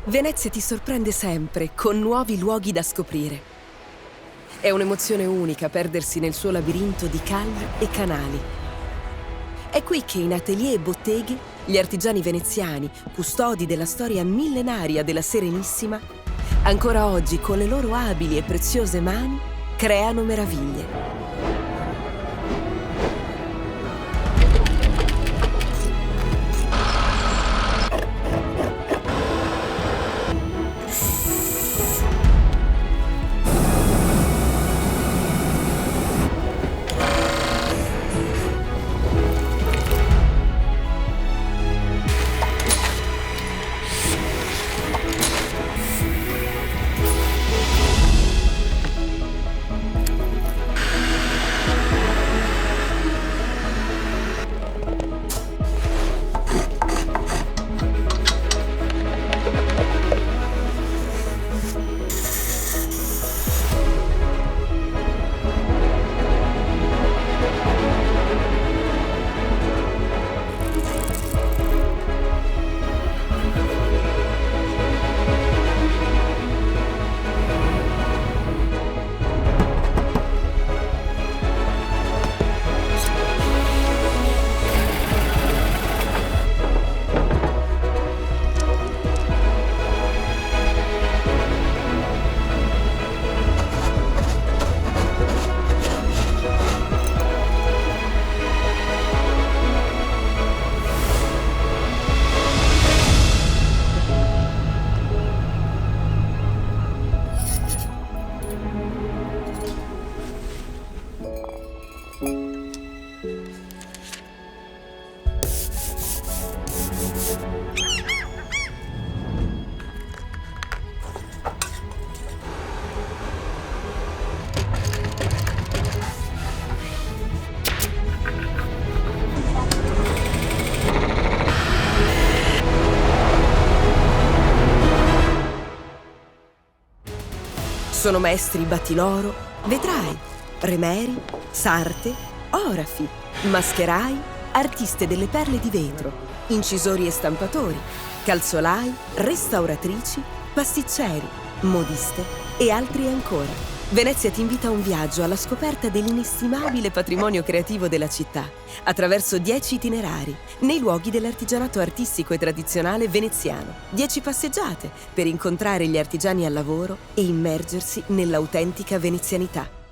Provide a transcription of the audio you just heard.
Venezia ti sorprende sempre con nuovi luoghi da scoprire. È un'emozione unica perdersi nel suo labirinto di calli e canali. È qui che in atelier e botteghe gli artigiani veneziani, custodi della storia millenaria della Serenissima, ancora oggi con le loro abili e preziose mani creano meraviglie. Sono maestri battiloro, vetrai, remeri, sarte, orafi, mascherai, artiste delle perle di vetro, incisori e stampatori, calzolai, restauratrici, pasticceri, modiste e altri ancora. Venezia ti invita a un viaggio alla scoperta dell'inestimabile patrimonio creativo della città, attraverso 10 itinerari nei luoghi dell'artigianato artistico e tradizionale veneziano. 10 passeggiate per incontrare gli artigiani al lavoro e immergersi nell'autentica venezianità.